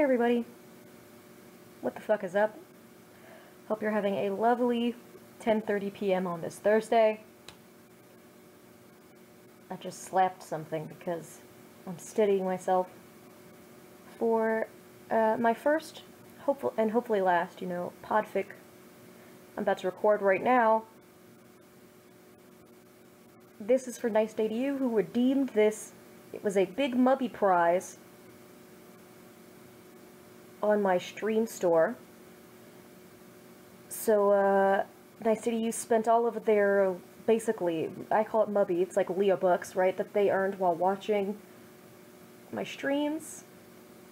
Hey everybody, what the fuck is up? Hope you're having a lovely 10:30 p.m. on this Thursday. I just slapped something because I'm steadying myself for my first, hopefully last, Podfic. I'm about to record right now. This is for Nice Day to You, who redeemed this. It was a big Mubby prize on my stream store. So, Nice Day to You spent all of their, basically, I call it Mubby, it's like Leo bucks, right, that they earned while watching my streams,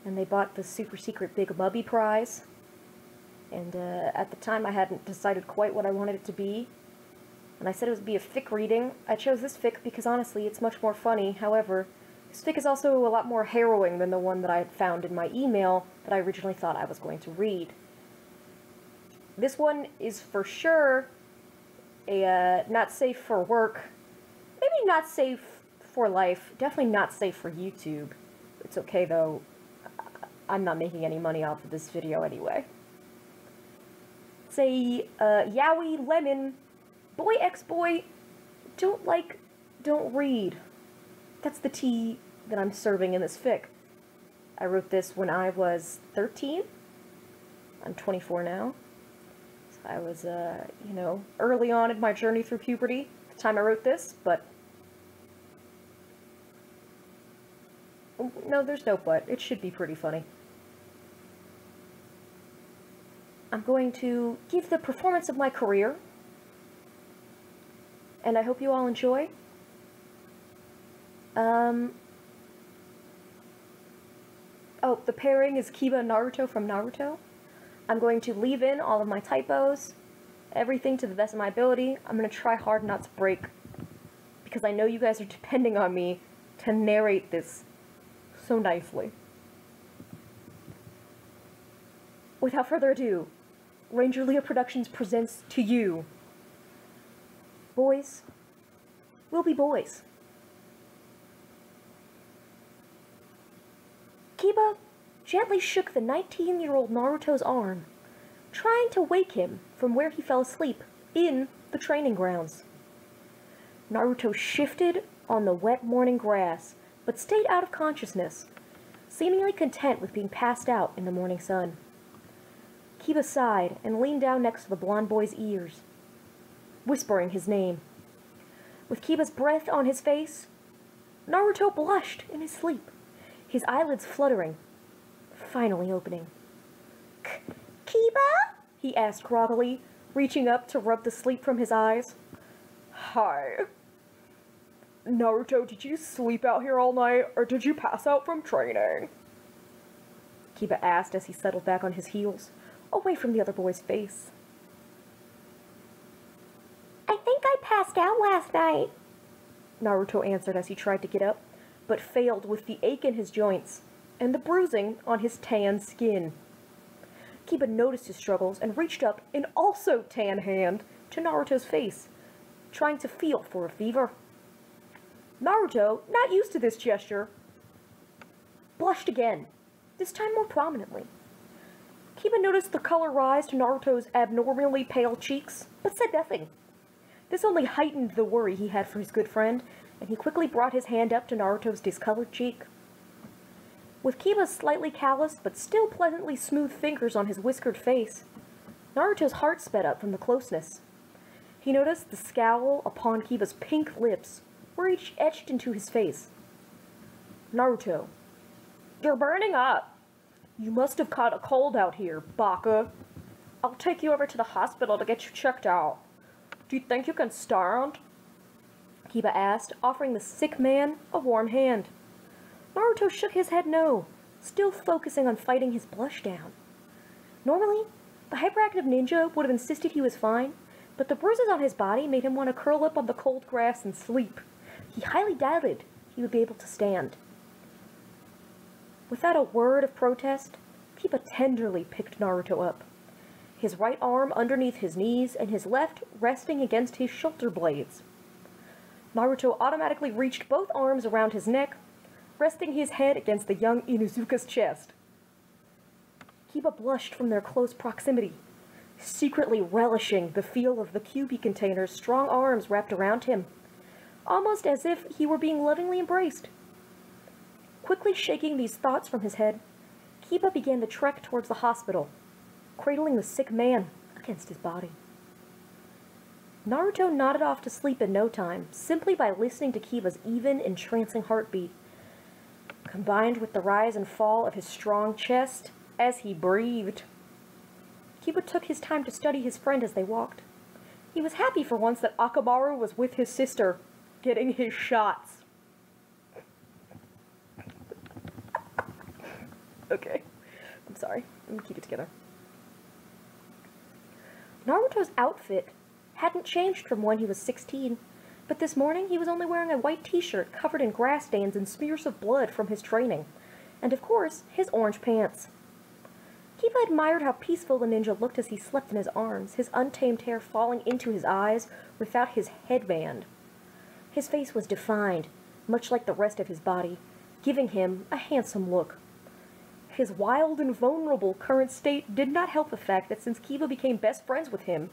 and they bought the super secret big Mubby prize, and at the time I hadn't decided quite what I wanted it to be, and I said it would be a fic reading. I chose this fic because honestly it's much more funny. However, this fic is also a lot more harrowing than the one that I had found in my email that I originally thought I was going to read. This one is for sure a not safe for work, maybe not safe for life, definitely not safe for YouTube. It's okay though, I'm not making any money off of this video anyway. It's a Yaoi lemon, Boyxboy, don't read. That's the tea that I'm serving in this fic. I wrote this when I was 13. I'm 24 now. So I was, early on in my journey through puberty at the time I wrote this, but... No, there's no but. It should be pretty funny. I'm going to give the performance of my career, and I hope you all enjoy. Oh, the pairing is Kiba and Naruto from Naruto. I'm going to leave in all of my typos, everything to the best of my ability. I'm going to try hard not to break, because I know you guys are depending on me to narrate this so nicely. Without further ado, Ranger Leo Productions presents to you, Boys Will Be Boys. Kiba gently shook the 19-year-old Naruto's arm, trying to wake him from where he fell asleep in the training grounds. Naruto shifted on the wet morning grass, but stayed out of consciousness, seemingly content with being passed out in the morning sun. Kiba sighed and leaned down next to the blonde boy's ears, whispering his name. With Kiba's breath on his face, Naruto blushed in his sleep, his eyelids fluttering, finally opening. "Kiba?" he asked groggily, reaching up to rub the sleep from his eyes. "Hi. Naruto, did you sleep out here all night, or did you pass out from training?" Kiba asked as he settled back on his heels, away from the other boy's face. "I think I passed out last night," Naruto answered as he tried to get up, but failed with the ache in his joints and the bruising on his tan skin. Kiba noticed his struggles and reached up an also tan hand to Naruto's face, trying to feel for a fever. Naruto, not used to this gesture, blushed again, this time more prominently. Kiba noticed the color rise to Naruto's abnormally pale cheeks, but said nothing. This only heightened the worry he had for his good friend, and he quickly brought his hand up to Naruto's discolored cheek. With Kiba's slightly calloused but still pleasantly smooth fingers on his whiskered face, Naruto's heart sped up from the closeness. He noticed the scowl upon Kiba's pink lips were each etched into his face. "Naruto, you're burning up. You must have caught a cold out here, Baka. I'll take you over to the hospital to get you checked out. Do you think you can stand?" Kiba asked, offering the sick man a warm hand. Naruto shook his head no, still focusing on fighting his blush down. Normally, the hyperactive ninja would have insisted he was fine, but the bruises on his body made him want to curl up on the cold grass and sleep. He highly doubted he would be able to stand. Without a word of protest, Kiba tenderly picked Naruto up, his right arm underneath his knees and his left resting against his shoulder blades. Naruto automatically reached both arms around his neck, resting his head against the young Inuzuka's chest. Kiba blushed from their close proximity, secretly relishing the feel of the QB container's strong arms wrapped around him, almost as if he were being lovingly embraced. Quickly shaking these thoughts from his head, Kiba began the trek towards the hospital, cradling the sick man against his body. Naruto nodded off to sleep in no time, simply by listening to Kiba's even, entrancing heartbeat, combined with the rise and fall of his strong chest as he breathed. Kiba took his time to study his friend as they walked. He was happy for once that Akamaru was with his sister, getting his shots. Okay, I'm sorry. Let me keep it together. Naruto's outfit hadn't changed from when he was 16, but this morning he was only wearing a white t-shirt covered in grass stains and smears of blood from his training, and of course, his orange pants. Kiba admired how peaceful the ninja looked as he slept in his arms, his untamed hair falling into his eyes without his headband. His face was defined, much like the rest of his body, giving him a handsome look. His wild and vulnerable current state did not help the fact that since Kiba became best friends with him,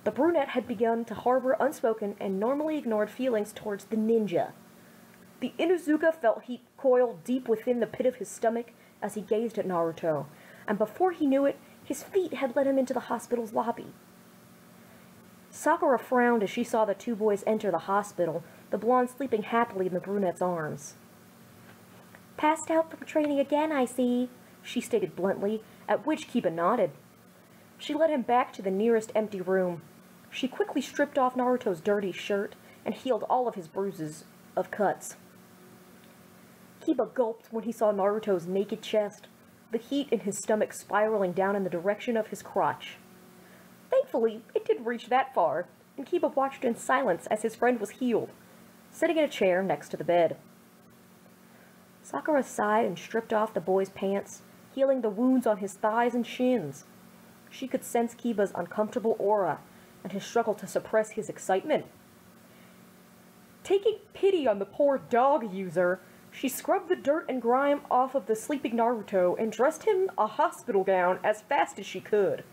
the brunette had begun to harbor unspoken and normally ignored feelings towards the ninja. The Inuzuka felt heat coil deep within the pit of his stomach as he gazed at Naruto, and before he knew it, his feet had led him into the hospital's lobby. Sakura frowned as she saw the two boys enter the hospital, the blonde sleeping happily in the brunette's arms. "Passed out from training again, I see," she stated bluntly, at which Kiba nodded. She led him back to the nearest empty room. She quickly stripped off Naruto's dirty shirt and healed all of his bruises of cuts. Kiba gulped when he saw Naruto's naked chest, the heat in his stomach spiraling down in the direction of his crotch. Thankfully, it didn't reach that far, and Kiba watched in silence as his friend was healed, sitting in a chair next to the bed. Sakura sighed and stripped off the boy's pants, healing the wounds on his thighs and shins. She could sense Kiba's uncomfortable aura and his struggle to suppress his excitement. Taking pity on the poor dog user, she scrubbed the dirt and grime off of the sleeping Naruto and dressed him a hospital gown as fast as she could.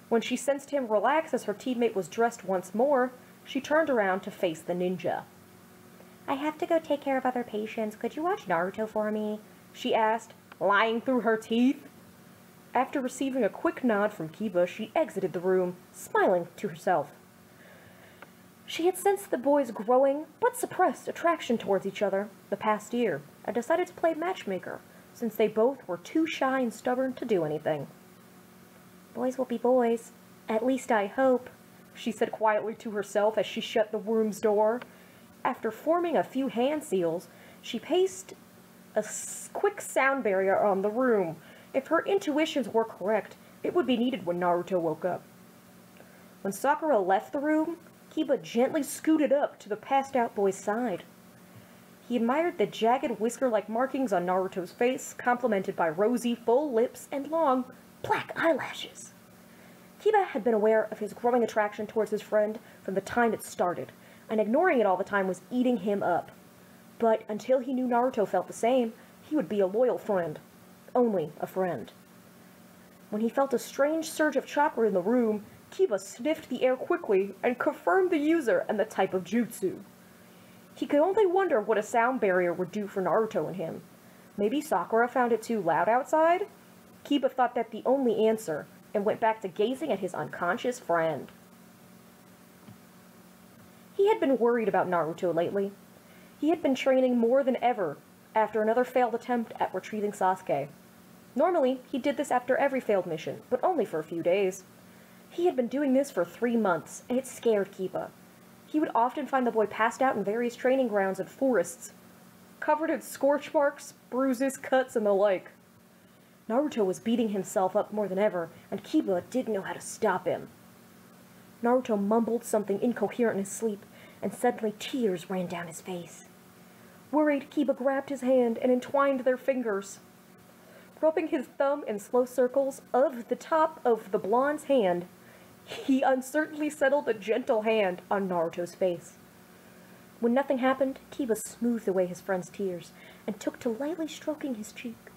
When she sensed him relax as her teammate was dressed once more, she turned around to face the ninja. "I have to go take care of other patients. Could you watch Naruto for me?" she asked, lying through her teeth. After receiving a quick nod from Kiba, she exited the room, smiling to herself. She had sensed the boys' growing, but suppressed, attraction towards each other the past year, and decided to play matchmaker, since they both were too shy and stubborn to do anything. "Boys will be boys. At least I hope," she said quietly to herself as she shut the room's door. After forming a few hand seals, she paced a quick sound barrier on the room. If her intuitions were correct, it would be needed when Naruto woke up. When Sakura left the room, Kiba gently scooted up to the passed-out boy's side. He admired the jagged whisker-like markings on Naruto's face, complemented by rosy, full lips and long, black eyelashes. Kiba had been aware of his growing attraction towards his friend from the time it started, and ignoring it all the time was eating him up. But until he knew Naruto felt the same, he would be a loyal friend. Only a friend. When he felt a strange surge of chakra in the room, Kiba sniffed the air quickly and confirmed the user and the type of jutsu. He could only wonder what a sound barrier would do for Naruto and him. Maybe Sakura found it too loud outside? Kiba thought that the only answer, and went back to gazing at his unconscious friend. He had been worried about Naruto lately. He had been training more than ever after another failed attempt at retrieving Sasuke. Normally, he did this after every failed mission, but only for a few days. He had been doing this for 3 months, and it scared Kiba. He would often find the boy passed out in various training grounds and forests, covered in scorch marks, bruises, cuts, and the like. Naruto was beating himself up more than ever, and Kiba didn't know how to stop him. Naruto mumbled something incoherent in his sleep, and suddenly tears ran down his face. Worried, Kiba grabbed his hand and entwined their fingers. Rubbing his thumb in slow circles of the top of the blonde's hand, he uncertainly settled a gentle hand on Naruto's face. When nothing happened, Kiba smoothed away his friend's tears and took to lightly stroking his cheek.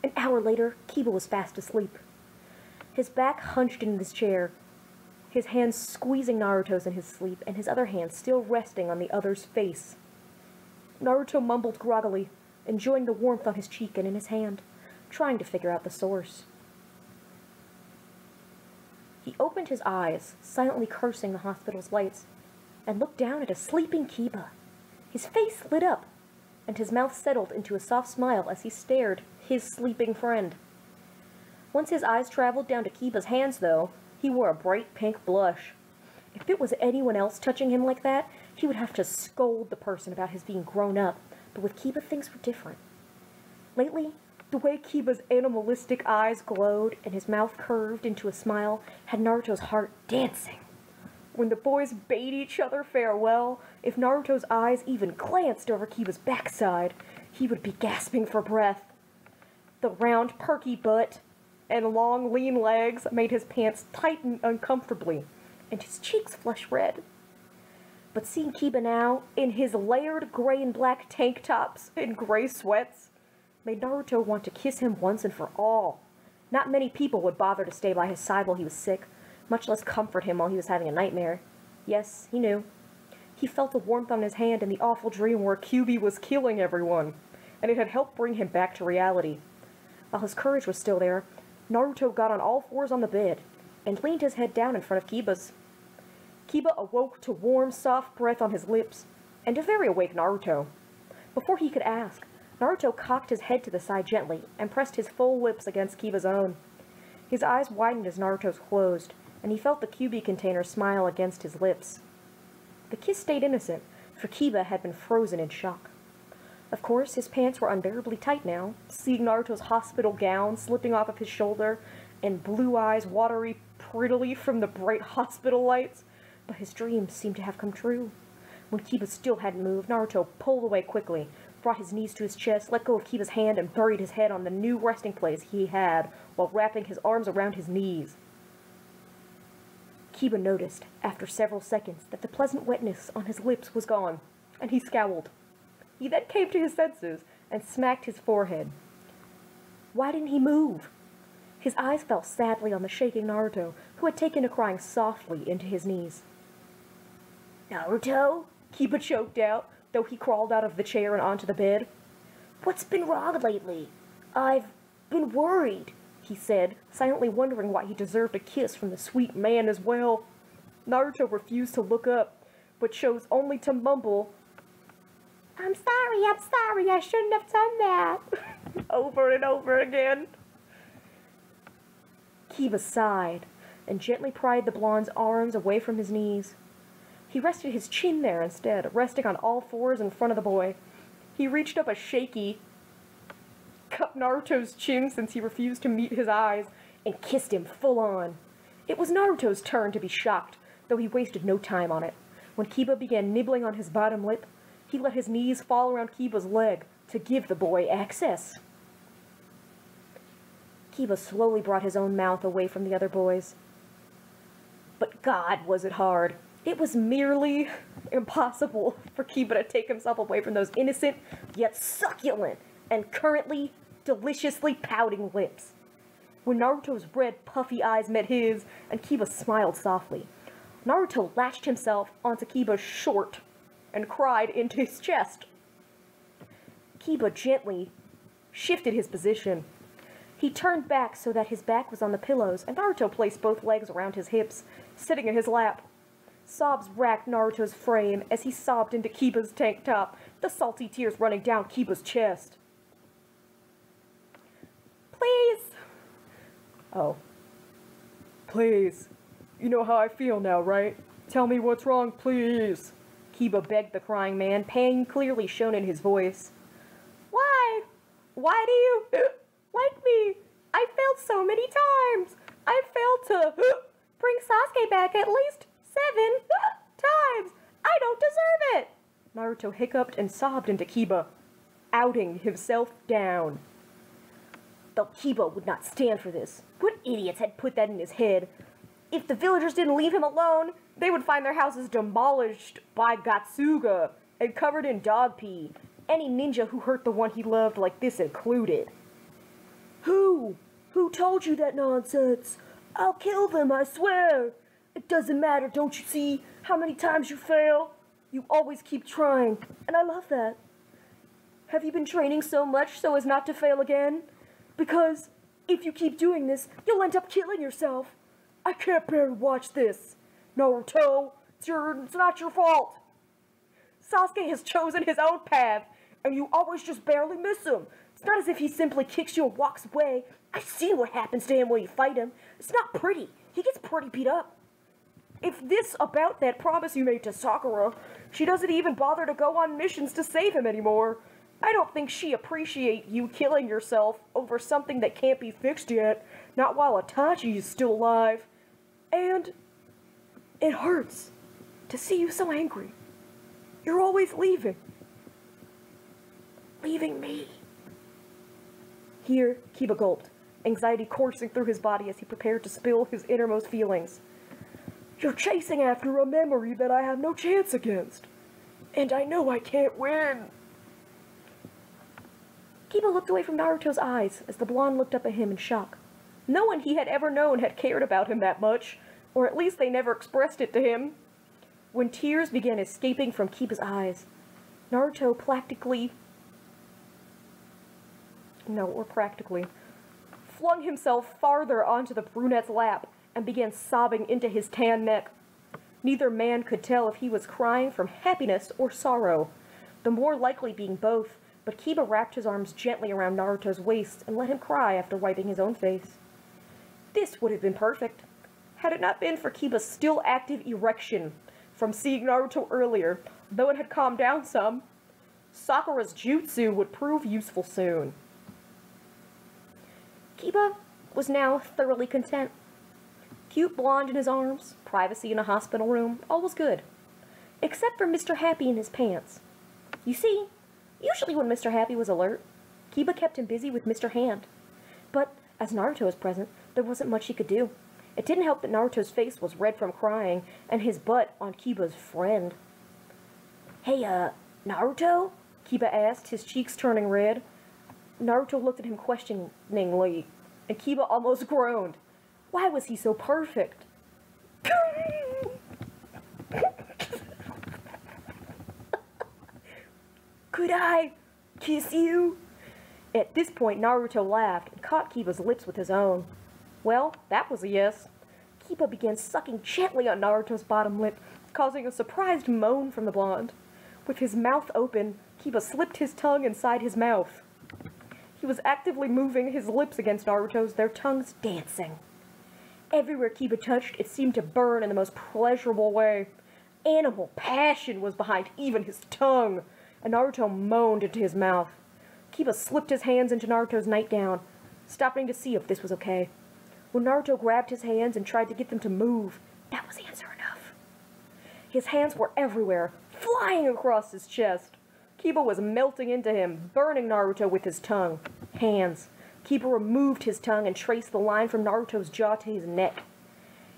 An hour later, Kiba was fast asleep. His back hunched in his chair, his hands squeezing Naruto's in his sleep, and his other hand still resting on the other's face. Naruto mumbled groggily, enjoying the warmth on his cheek and in his hand, trying to figure out the source. He opened his eyes, silently cursing the hospital's lights, and looked down at a sleeping Kiba. His face lit up, and his mouth settled into a soft smile as he stared his sleeping friend. Once his eyes traveled down to Kiba's hands, though, he wore a bright pink blush. If it was anyone else touching him like that, he would have to scold the person about his being grown up, but with Kiba things were different. Lately, the way Kiba's animalistic eyes glowed and his mouth curved into a smile had Naruto's heart dancing. When the boys bade each other farewell, if Naruto's eyes even glanced over Kiba's backside, he would be gasping for breath. The round, perky butt and long, lean legs made his pants tighten uncomfortably, and his cheeks flush red. But seeing Kiba now, in his layered gray and black tank tops and gray sweats, made Naruto want to kiss him once and for all. Not many people would bother to stay by his side while he was sick, much less comfort him while he was having a nightmare. Yes, he knew. He felt the warmth on his hand in the awful dream where Kyuubi was killing everyone, and it had helped bring him back to reality. While his courage was still there, Naruto got on all fours on the bed and leaned his head down in front of Kiba's. Kiba awoke to warm, soft breath on his lips, and a very awake Naruto. Before he could ask, Naruto cocked his head to the side gently and pressed his full lips against Kiba's own. His eyes widened as Naruto's closed, and he felt the Kyuubi container smile against his lips. The kiss stayed innocent, for Kiba had been frozen in shock. Of course, his pants were unbearably tight now, seeing Naruto's hospital gown slipping off of his shoulder, and blue eyes watery prettily from the bright hospital lights, but his dreams seemed to have come true. When Kiba still hadn't moved, Naruto pulled away quickly, brought his knees to his chest, let go of Kiba's hand, and buried his head on the new resting place he had while wrapping his arms around his knees. Kiba noticed, after several seconds, that the pleasant wetness on his lips was gone, and he scowled. He then came to his senses and smacked his forehead. Why didn't he move? His eyes fell sadly on the shaking Naruto, who had taken to crying softly into his knees. "Naruto?" Kiba choked out, though he crawled out of the chair and onto the bed. "What's been wrong lately? I've been worried," he said, silently wondering why he deserved a kiss from the sweet man as well. Naruto refused to look up, but chose only to mumble, I'm sorry, I shouldn't have done that," over and over again. Kiba sighed, and gently pried the blonde's arms away from his knees. He rested his chin there instead, resting on all fours in front of the boy. He reached up a shaky, cupped Naruto's chin since he refused to meet his eyes, and kissed him full on. It was Naruto's turn to be shocked, though he wasted no time on it. When Kiba began nibbling on his bottom lip, he let his knees fall around Kiba's leg to give the boy access. Kiba slowly brought his own mouth away from the other boys. But God, was it hard. It was merely impossible for Kiba to take himself away from those innocent, yet succulent, and currently deliciously pouting lips. When Naruto's red, puffy eyes met his, and Kiba smiled softly, Naruto latched himself onto Kiba's short and cried into his chest. Kiba gently shifted his position. He turned back so that his back was on the pillows, and Naruto placed both legs around his hips, sitting in his lap. Sobs racked Naruto's frame as he sobbed into Kiba's tank top, the salty tears running down Kiba's chest. Please. Oh. Please. You know how I feel now, right? Tell me what's wrong, please. Kiba begged the crying man, pain clearly shown in his voice. Why? Why do you like me? I failed so many times. I failed to bring Sasuke back at least 7 times. I don't deserve it. Naruto hiccuped and sobbed into Kiba, outing himself down. Though Kiba would not stand for this. What idiots had put that in his head? If the villagers didn't leave him alone, they would find their houses demolished by Gatsuga and covered in dog pee. Any ninja who hurt the one he loved like this included. Who told you that nonsense? I'll kill them, I swear. It doesn't matter, don't you see how many times you fail? You always keep trying, and I love that. Have you been training so much so as not to fail again? Because if you keep doing this, you'll end up killing yourself. I can't bear to watch this. Naruto, it's not your fault. Sasuke has chosen his own path, and you always just barely miss him. It's not as if he simply kicks you and walks away. I've seen what happens to him when you fight him. It's not pretty. He gets pretty beat up. If this about that promise you made to Sakura, she doesn't even bother to go on missions to save him anymore. I don't think she appreciates you killing yourself over something that can't be fixed yet, not while Itachi is still alive. And it hurts to see you so angry. You're always leaving. Leaving me. Here, Kiba gulped, anxiety coursing through his body as he prepared to spill his innermost feelings. You're chasing after a memory that I have no chance against. And I know I can't win. Kiba looked away from Naruto's eyes as the blonde looked up at him in shock. No one he had ever known had cared about him that much, or at least they never expressed it to him. When tears began escaping from Kiba's eyes, Naruto practically flung himself farther onto the brunette's lap and began sobbing into his tan neck. Neither man could tell if he was crying from happiness or sorrow, the more likely being both, but Kiba wrapped his arms gently around Naruto's waist and let him cry after wiping his own face. This would have been perfect, had it not been for Kiba's still active erection from seeing Naruto earlier, though it had calmed down some. Sakura's jutsu would prove useful soon. Kiba was now thoroughly content. Cute blonde in his arms, privacy in a hospital room, all was good. Except for Mr. Happy in his pants. You see, usually when Mr. Happy was alert, Kiba kept him busy with Mr. Hand. But as Naruto was present, there wasn't much he could do. It didn't help that Naruto's face was red from crying, and his butt on Kiba's friend. Hey, Naruto? Kiba asked, his cheeks turning red. Naruto looked at him questioningly, and Kiba almost groaned. Why was he so perfect? Could I kiss you? At this point, Naruto laughed and caught Kiba's lips with his own. Well, that was a yes. Kiba began sucking gently on Naruto's bottom lip, causing a surprised moan from the blonde. With his mouth open, Kiba slipped his tongue inside his mouth. He was actively moving his lips against Naruto's, their tongues dancing. Everywhere Kiba touched, it seemed to burn in the most pleasurable way. Animal passion was behind even his tongue, and Naruto moaned into his mouth. Kiba slipped his hands into Naruto's nightgown, stopping to see if this was okay. When Naruto grabbed his hands and tried to get them to move, that was answer enough. His hands were everywhere, flying across his chest. Kiba was melting into him, burning Naruto with his tongue. Hands. Kiba removed his tongue and traced the line from Naruto's jaw to his neck.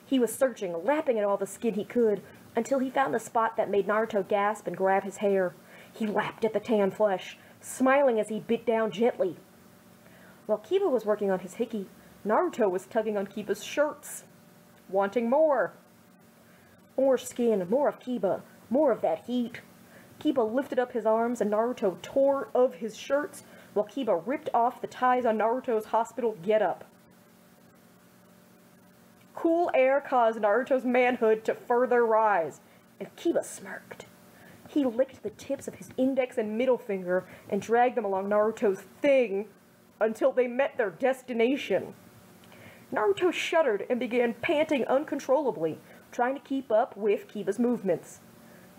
He was searching, lapping at all the skin he could, until he found the spot that made Naruto gasp and grab his hair. He lapped at the tan flesh, smiling as he bit down gently. While Kiba was working on his hickey, Naruto was tugging on Kiba's shirts, wanting more. More skin, more of Kiba, more of that heat. Kiba lifted up his arms and Naruto tore of his shirts, while Kiba ripped off the ties on Naruto's hospital getup. Cool air caused Naruto's manhood to further rise, and Kiba smirked. He licked the tips of his index and middle finger and dragged them along Naruto's thing until they met their destination. Naruto shuddered and began panting uncontrollably, trying to keep up with Kiba's movements.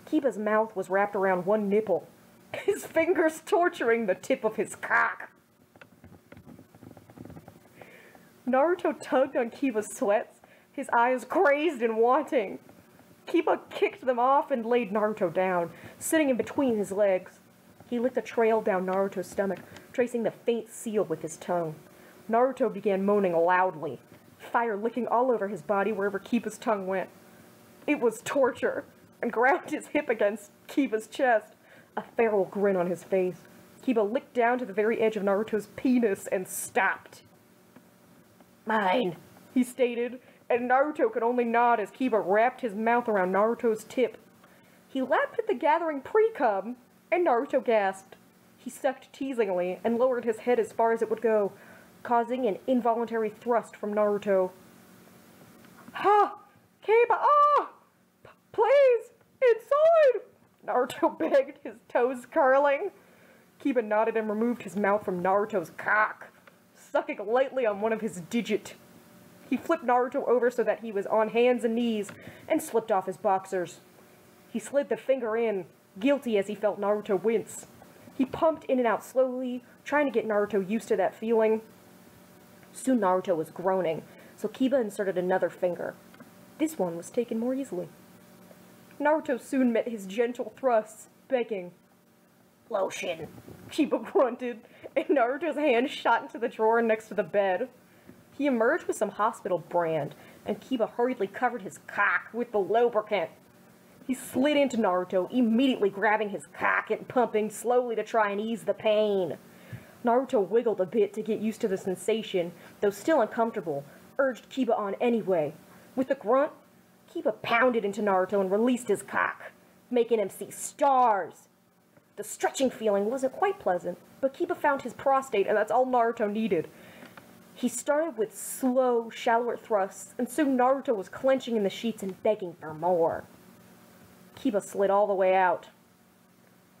Kiba's mouth was wrapped around one nipple, his fingers torturing the tip of his cock. Naruto tugged on Kiba's sweats, his eyes crazed and wanting. Kiba kicked them off and laid Naruto down, sitting in between his legs. He licked a trail down Naruto's stomach, tracing the faint seal with his tongue. Naruto began moaning loudly, fire licking all over his body wherever Kiba's tongue went. It was torture, and ground his hip against Kiba's chest, a feral grin on his face. Kiba licked down to the very edge of Naruto's penis and stopped. Mine, he stated, and Naruto could only nod as Kiba wrapped his mouth around Naruto's tip. He lapped at the gathering pre-cum, and Naruto gasped. He sucked teasingly and lowered his head as far as it would go, causing an involuntary thrust from Naruto. Ha! Kiba, please! Inside! Naruto begged, his toes curling. Kiba nodded and removed his mouth from Naruto's cock, sucking lightly on one of his digits. He flipped Naruto over so that he was on hands and knees, and slipped off his boxers. He slid the finger in, guilty as he felt Naruto wince. He pumped in and out slowly, trying to get Naruto used to that feeling. Soon Naruto was groaning, so Kiba inserted another finger. This one was taken more easily. Naruto soon met his gentle thrusts, begging. Lotion, Kiba grunted, and Naruto's hand shot into the drawer next to the bed. He emerged with some hospital brand, and Kiba hurriedly covered his cock with the lubricant. He slid into Naruto, immediately grabbing his cock and pumping slowly to try and ease the pain. Naruto wiggled a bit to get used to the sensation, though still uncomfortable, urged Kiba on anyway. With a grunt, Kiba pounded into Naruto and released his cock, making him see stars. The stretching feeling wasn't quite pleasant, but Kiba found his prostate, and that's all Naruto needed. He started with slow, shallower thrusts, and soon Naruto was clenching in the sheets and begging for more. Kiba slid all the way out.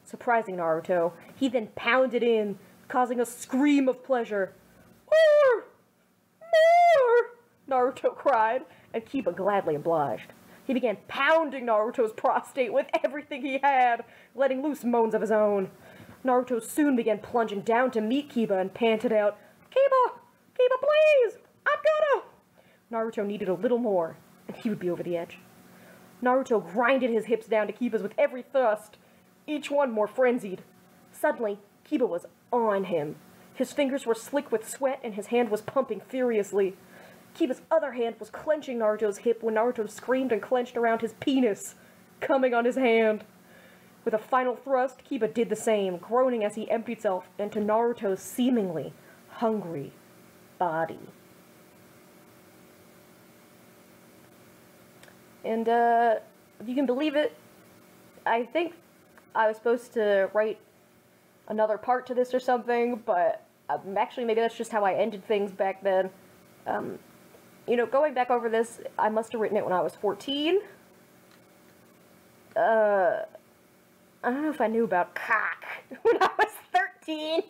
Surprising Naruto, he then pounded in, causing a scream of pleasure. More! More! Naruto cried, and Kiba gladly obliged. He began pounding Naruto's prostate with everything he had, letting loose moans of his own. Naruto soon began plunging down to meet Kiba and panted out, Kiba! Kiba, please! I'm gonna! Naruto needed a little more, and he would be over the edge. Naruto grinded his hips down to Kiba's with every thrust, each one more frenzied. Suddenly, Kiba was on him. His fingers were slick with sweat, and his hand was pumping furiously. Kiba's other hand was clenching Naruto's hip when Naruto screamed and clenched around his penis, coming on his hand. With a final thrust, Kiba did the same, groaning as he emptied himself into Naruto's seemingly hungry body. And, if you can believe it, I think I was supposed to write another part to this or something, but actually maybe that's just how I ended things back then. You know, going back over this, I must have written it when I was 14. I don't know if I knew about cock when I was 13.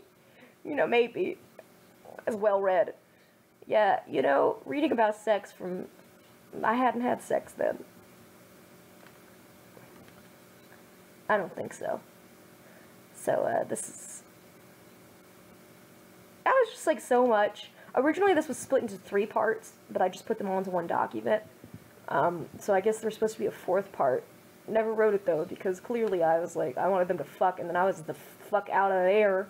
You know, maybe. As well read. Yeah, you know, reading about sex from... I hadn't had sex then. I don't think so. So, this is... That was just, like, so much. Originally, this was split into 3 parts, but I just put them all into one document. So I guess there's supposed to be a 4th part. Never wrote it, though, because clearly I was like, I wanted them to fuck, and then I was the fuck out of there.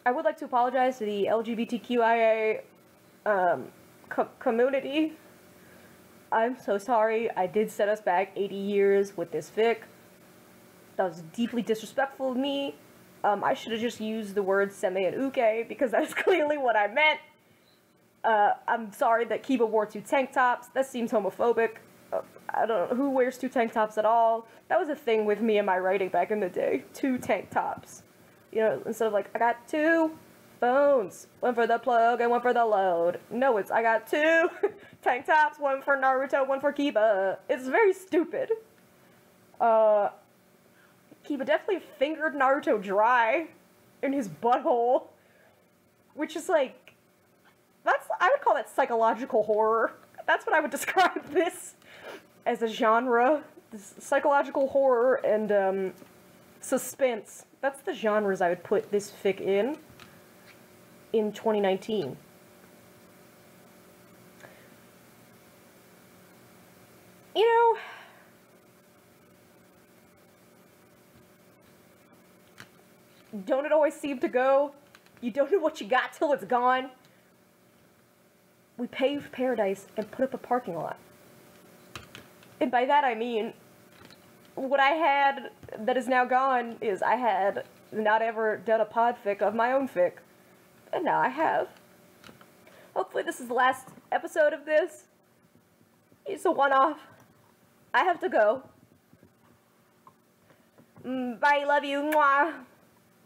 I would like to apologize to the LGBTQIA community. I'm so sorry. I did set us back 80 years with this fic. That was deeply disrespectful of me. I should have just used the words seme and uke, because that's clearly what I meant. I'm sorry that Kiba wore 2 tank tops. That seems homophobic. I don't know who wears 2 tank tops at all. That was a thing with me and my writing back in the day. 2 tank tops. You know, instead of like, I got 2 phones. 1 for the plug and 1 for the load. No, it's, I got 2 tank tops. 1 for Naruto, 1 for Kiba. It's very stupid. Kiba definitely fingered Naruto dry in his butthole. Which is like, I would call that psychological horror. That's what I would describe this as a genre. This psychological horror and, suspense. That's the genres I would put this fic in 2019. You know, don't it always seem to go? You don't know what you got till it's gone. We paved paradise and put up a parking lot. And by that I mean, what I had that is now gone is I had not ever done a podfic of my own fic. And now I have. Hopefully this is the last episode of this. It's a one-off. I have to go. Bye, love you. Mwah.